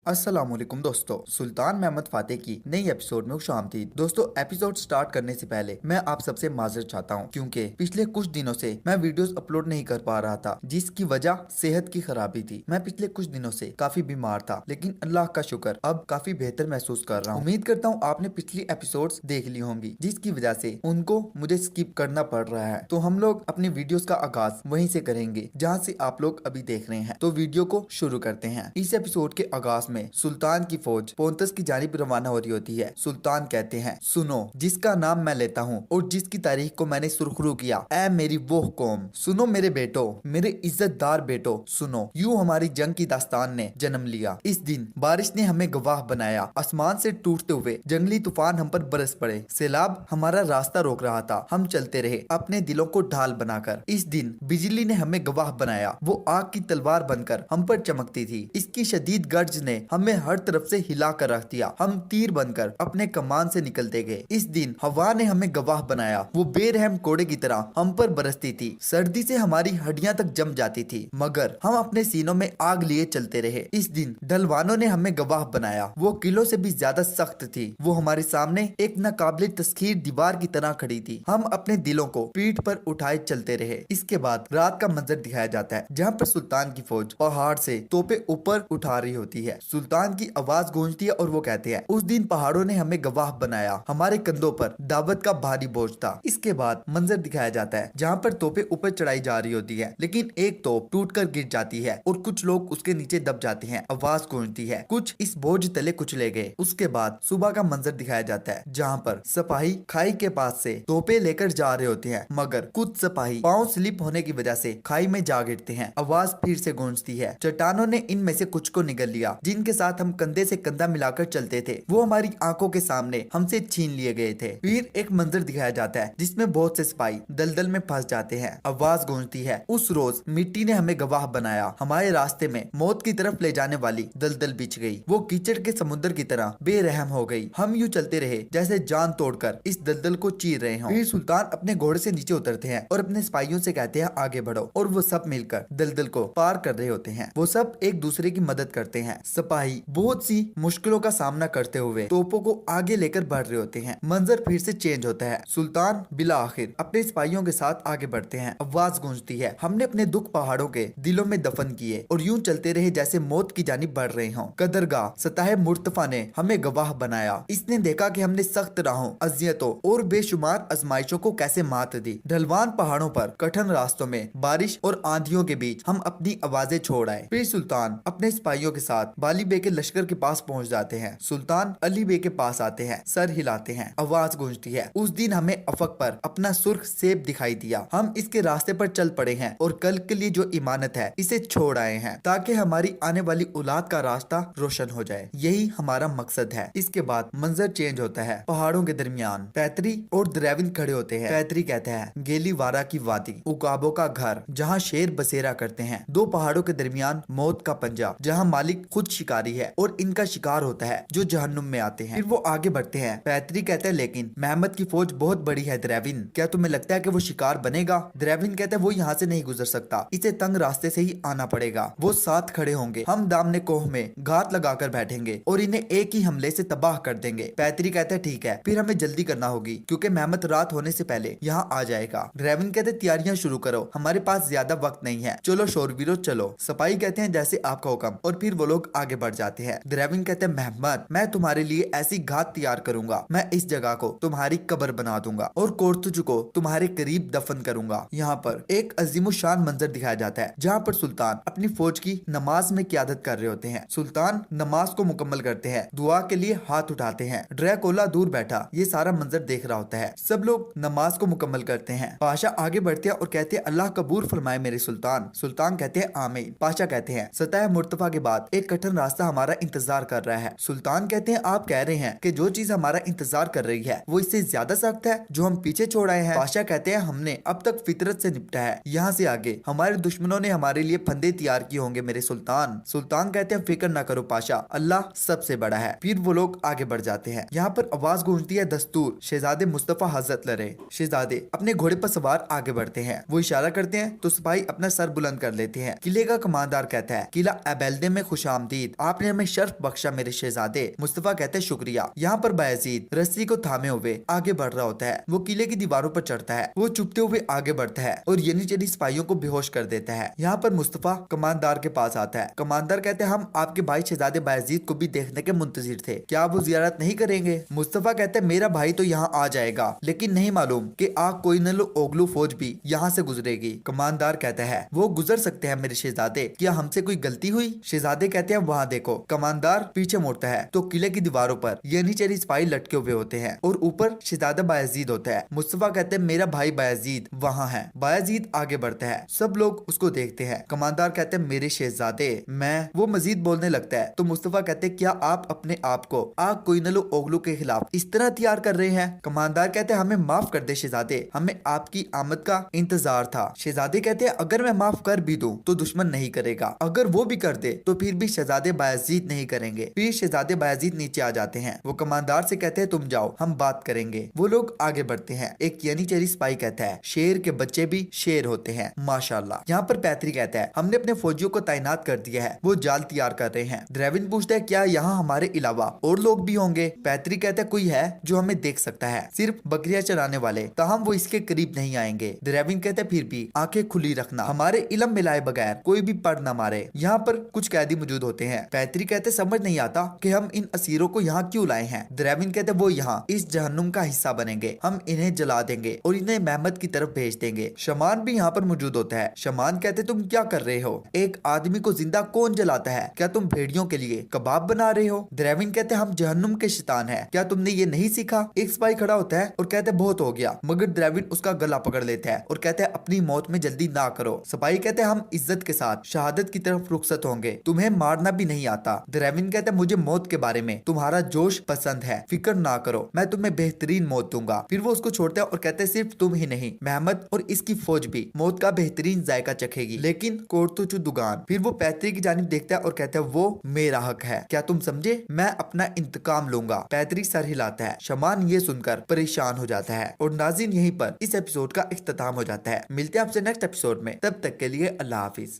अस्सलाम वालेकुम दोस्तों, सुल्तान महमद फातेह की नई एपिसोड में खुशामदीद। दोस्तों, एपिसोड स्टार्ट करने से पहले मैं आप सबसे माजरत चाहता हूं क्योंकि पिछले कुछ दिनों से मैं वीडियोस अपलोड नहीं कर पा रहा था, जिसकी वजह सेहत की खराबी थी। मैं पिछले कुछ दिनों से काफी बीमार था, लेकिन अल्लाह का शुक्र अब काफी बेहतर महसूस कर रहा हूँ। उम्मीद करता हूँ आपने पिछली एपिसोड्स देख ली होंगी, जिसकी वजह से उनको मुझे स्किप करना पड़ रहा है। तो हम लोग अपनी वीडियोस का आगाज वहीं से करेंगे जहाँ से आप लोग अभी देख रहे हैं। तो वीडियो को शुरू करते हैं। इस एपिसोड के आगाज में सुल्तान की फौज पोंतस की जानिब रवाना हो रही होती है। सुल्तान कहते हैं, सुनो, जिसका नाम मैं लेता हूँ और जिसकी तारीख को मैंने सुरखरू किया, ऐ मेरी वो कौम, सुनो मेरे बेटो, मेरे इज्जतदार बेटो, सुनो, यूं हमारी जंग की दास्तान ने जन्म लिया। इस दिन बारिश ने हमें गवाह बनाया। आसमान से टूटते हुए जंगली तूफान हम पर बरस पड़े। सैलाब हमारा रास्ता रोक रहा था, हम चलते रहे अपने दिलों को ढाल बनाकर। इस दिन बिजली ने हमें गवाह बनाया, वो आग की तलवार बनकर हम पर चमकती थी। इसकी शदीद गर्ज ने हमें हर तरफ से हिला कर रख दिया। हम तीर बनकर अपने कमान से निकलते गए। इस दिन हवा ने हमें गवाह बनाया, वो बेरहम कोड़े की तरह हम पर बरसती थी। सर्दी से हमारी हड्डियां तक जम जाती थी, मगर हम अपने सीनों में आग लिए चलते रहे। इस दिन ढलवानों ने हमें गवाह बनाया, वो किलों से भी ज्यादा सख्त थी। वो हमारे सामने एक नाकाबिल तस्खीर दीवार की तरह खड़ी थी। हम अपने दिलों को पीठ पर उठाए चलते रहे। इसके बाद रात का मंजर दिखाया जाता है, जहाँ पर सुल्तान की फौज पहाड़ से तोपे ऊपर उठा रही होती है। सुल्तान की आवाज गूंजती है और वो कहते हैं, उस दिन पहाड़ों ने हमें गवाह बनाया, हमारे कंधों पर दावत का भारी बोझ था। इसके बाद मंजर दिखाया जाता है, जहाँ पर तोपे ऊपर चढ़ाई जा रही होती है, लेकिन एक तोप टूटकर गिर जाती है और कुछ लोग उसके नीचे दब जाते हैं। आवाज गूंजती है, कुछ इस बोझ तले कुचले गए। उसके बाद सुबह का मंजर दिखाया जाता है, जहाँ पर सिपाही खाई के पास से तोपे लेकर जा रहे होते हैं, मगर कुछ सिपाही पाँव स्लिप होने की वजह से खाई में जा गिरते हैं। आवाज फिर से गूंजती है, चट्टानों ने इनमें से कुछ को निगल लिया, जिनके साथ हम कंधे से कंधा मिलाकर चलते थे। वो हमारी आंखों के सामने हमसे छीन लिए गए थे। फिर एक मंजर दिखाया जाता है, जिसमें बहुत से सिपाही दलदल में फंस जाते हैं। आवाज गूंजती है, उस रोज मिट्टी ने हमें गवाह बनाया, हमारे रास्ते में मौत की तरफ ले जाने वाली दलदल बिछ गई। वो कीचड़ के समुद्र की तरह बेरहम हो गई। हम यूं चलते रहे जैसे जान तोड़कर इस दलदल को चीर रहे हों। फिर सुल्तान अपने घोड़े से नीचे उतरते हैं और अपने सिपाहियों से कहते हैं, आगे बढ़ो, और वो सब मिलकर दलदल को पार कर रहे होते हैं। वो सब एक दूसरे की मदद करते हैं। सिपाही बहुत सी मुश्किलों का सामना करते हुए तोपों को आगे लेकर बढ़ रहे होते हैं। मंजर फिर से चेंज होता है। सुल्तान बिला आखिर अपने सिपाहियों के साथ आगे बढ़ते हैं। आवाज गूंजती है, हमने अपने दुख पहाड़ों के दिलों में दफन किए और यूं चलते रहे जैसे मौत की जानिब बढ़ रहे हों। कदरगाह सताह मुर्तफा ने हमें गवाह बनाया। इसने देखा कि हमने सख्त राहों, अजियतों और बेशुमार आजमाइशों को कैसे मात दी। ढलवान पहाड़ों पर कठिन रास्तों में बारिश और आंधियों के बीच हम अपनी आवाजें छोड़ आए। फिर सुल्तान अपने सिपाहियों के साथ बाली बे के लश्कर के पास पहुंच जाते हैं। सुल्तान अली बे के पास आते हैं, सर हिलाते हैं। आवाज गूंजती है, उस दिन हमें अफक पर अपना सुर्ख सेब दिखाई दिया। हम इसके रास्ते पर चल पड़े हैं और कल के लिए जो इमानत है इसे छोड़ आए हैं, ताकि हमारी आने वाली औलाद का रास्ता रोशन हो जाए। यही हमारा मकसद है। इसके बाद मंजर चेंज होता है। पहाड़ों के दरमियान पैतरी और द्रविन खड़े होते हैं। पैतरी कहते हैं, गेली वारा की वादी, उकाबों का घर, जहाँ शेर बसेरा करते हैं। दो पहाड़ों के दरमियान मौत का पंजा, जहाँ मालिक खुद शिकारी है और इनका शिकार होता है जो जहन्नुम में आते हैं। फिर वो आगे बढ़ते हैं। पैतरी कहते हैं, लेकिन महमद की फौज बहुत बड़ी है द्रविन, क्या तुम्हें लगता है कि वो शिकार बनेगा? द्रविन कहते हैं, वो यहाँ से नहीं गुजर सकता, इसे तंग रास्ते से ही आना पड़ेगा। वो साथ खड़े होंगे, हम दामने कोह में घात लगाकर बैठेंगे और इन्हें एक ही हमले से तबाह कर देंगे। पैतरी कहते हैं, ठीक है, फिर हमें जल्दी करना होगी क्योंकि महमद रात होने से पहले यहाँ आ जाएगा। द्रविन कहते हैं, तैयारियां शुरू करो, हमारे पास ज्यादा वक्त नहीं है, चलो शोरवीरो चलो। सिपाही कहते हैं, जैसे आपका हुक्म, और फिर वो लोग आगे बढ़ जाते हैं। द्रविन कहते हैं, महमद, मैं तुम्हारे लिए ऐसी घात तैयार करूंगा, मैं इस जगह को तुम्हारी कब्र बना दूंगा और कोर्तुज को तुम्हारे करीब दफन करूंगा। यहाँ पर एक अजीमुशान मंजर दिखाया जाता है, जहाँ पर सुल्तान अपनी फौज की नमाज में क़यादत कर रहे होते हैं। सुल्तान नमाज को मुकम्मल करते हैं, दुआ के लिए हाथ उठाते हैं। ड्रैकोला दूर बैठा ये सारा मंजर देख रहा होता है। सब लोग नमाज को मुकम्मल करते हैं। पाशा आगे बढ़ते हैं और कहते हैं, अल्लाह कबूल फरमाए मेरे सुल्तान। सुल्तान कहते हैं, आमीन। पाशा कहते हैं, सतह मुर्तफा के बाद एक कठिन रास्ता हमारा इंतजार कर रहा है। सुल्तान कहते हैं, आप कह रहे हैं कि जो चीज हमारा इंतजार कर रही है वो इससे ज्यादा सख्त है जो हम पीछे छोड़ आए हैं। पाशा कहते हैं, हमने अब तक फितरत से निपटा है, यहाँ से आगे हमारे दुश्मनों ने हमारे लिए फंदे तैयार किए होंगे मेरे सुल्तान। सुल्तान कहते हैं, फिक्र न करो पाशा, अल्लाह सबसे बड़ा है। फिर वो लोग आगे बढ़ जाते हैं। यहाँ पर आवाज गूंजती है, दस्तूर, शहजादे मुस्तफा हजरत लड़े। शहजादे अपने घोड़े पर सवार आगे बढ़ते हैं। वो इशारा करते हैं तो सिपाही अपना सर बुलंद कर लेते हैं। किले का कमांडर कहता है, किला एबेल्दे में खुशामदीद, आपने हमें शर्फ बख्शा मेरे शहजादे। मुस्तफा कहते हैं शुक्रिया। यहाँ पर बायजीद रस्सी को थामे हुए आगे बढ़ रहा होता है। वो किले की दीवारों पर चढ़ता है, वो चुपते हुए आगे बढ़ता है और यनीचरी सिपाहियों को बेहोश कर देता है। यहाँ पर मुस्तफा कमांडर के पास आता है। कमांडर कहते हैं हम आपके भाई शहजादे बायजीद को भी देखने के मुंतजिर थे, क्या आप वो जियारत नहीं करेंगे? मुस्तफा कहते हैं मेरा भाई तो यहाँ आ जाएगा, लेकिन नहीं मालूम कि आग कोई न लो ओगलू फौज भी यहाँ से गुजरेगी। कमांडर कहता है वो गुजर सकते हैं मेरे शहजादे, क्या हमसे कोई गलती हुई? शहजादे कहते हैं वहाँ देखो। कमांडर पीछे मुड़ता है तो किले की दीवारों पर यनीचरी सिपाही लटके हुए होते हैं और ऊपर शहजादा बायजीद होता है। मुस्तफा कहते हैं मेरा भाई बायजीद वहाँ है। बायजीद आगे बढ़ता है, सब लोग उसको देखते हैं। कमांडर कहते हैं मेरे शहजादे मैं। वो मजीद बोलने लगता है तो मुस्तफा कहते हैं क्या आप अपने आप को आग कोई नलो ओगलू के खिलाफ इस तरह तैयार कर रहे हैं? कमांडर कहते हैं हमें माफ कर दे शहजादे, हमें आपकी आमद का इंतजार था। शहजादे कहते हैं अगर मैं माफ कर भी दूं तो दुश्मन नहीं करेगा, अगर वो भी कर दे तो फिर भी शहजादे बायजीद नहीं करेंगे। फिर शहजादे बायजीद नीचे आ जाते हैं। वो कमांडर से कहते हैं तुम जाओ, हम बात करेंगे। वो लोग आगे बढ़ते हैं। एक यनीचरी सिपाही कहता है शेर के बच्चे भी शेर होते हैं माशाल्लाह। यहाँ पर पैतरी कहता है हमने अपने फौजियों को तैनात कर दिया है, वो जाल तैयार कर रहे हैं। द्रेविन पूछता है क्या यहाँ हमारे अलावा और लोग भी होंगे? पैतरी कहता है कोई है जो हमें देख सकता है, सिर्फ बकरियां चराने वाले, ताहम वो इसके करीब नहीं आएंगे। द्रेविन कहते हैं फिर भी आंखें खुली रखना, हमारे इलम में लाए बगैर कोई भी पड़ न मारे। यहाँ पर कुछ कैदी मौजूद होते हैं। पैतरी कहते समझ नहीं आता कि हम इन असीरों को यहाँ क्यों लाए हैं। द्रेविन कहते वो यहाँ इस जहन्नुम का हिस्सा बनेंगे, हम इन्हें जला देंगे और इन्हें महमद की तरफ भेज देंगे। शमान भी यहाँ पर मौजूद होता है। शमान कहते तुम क्या कर रहे हो? एक आदमी को जिंदा कौन जलाता है? क्या तुम भेड़ियों के लिए कबाब बना रहे हो? द्रेविन कहते हम जहन्नुम के शैतान हैं, क्या तुमने ये नहीं सीखा? एक सिपाही खड़ा होता है और कहते बहुत हो गया, मगर द्रेविन उसका गला पकड़ लेता है और कहते हैं अपनी मौत में जल्दी ना करो। सिपाही कहते हैं हम इज्जत के साथ शहादत की तरफ रुखसत होंगे, तुम्हें मारना भी नहीं आता। द्रेविन कहते हैं मुझे मौत के बारे में तुम्हारा जोश पसंद है, फिक्र ना करो, मैं तुम्हें बेहतरीन मौत दूंगा। फिर वो उसको छोड़ते हैं और कहते हैं सिर्फ तुम ही नहीं, महमद और इसकी फौज भी मौत का बेहतरीन जायका चखेगी, लेकिन कोर्तुचु दुगान। फिर वो पैतरी की जानिब देखता है और कहता है वो मेरा हक है, क्या तुम समझे? मैं अपना इंतकाम लूंगा। पैतरी सर हिलाता है। शमान ये सुनकर परेशान हो जाता है और नाज़रीन यहीं पर इस एपिसोड का इख्तिताम हो जाता है। मिलते हैं आपसे नेक्स्ट एपिसोड में, तब तक के लिए अल्लाह हाफिज।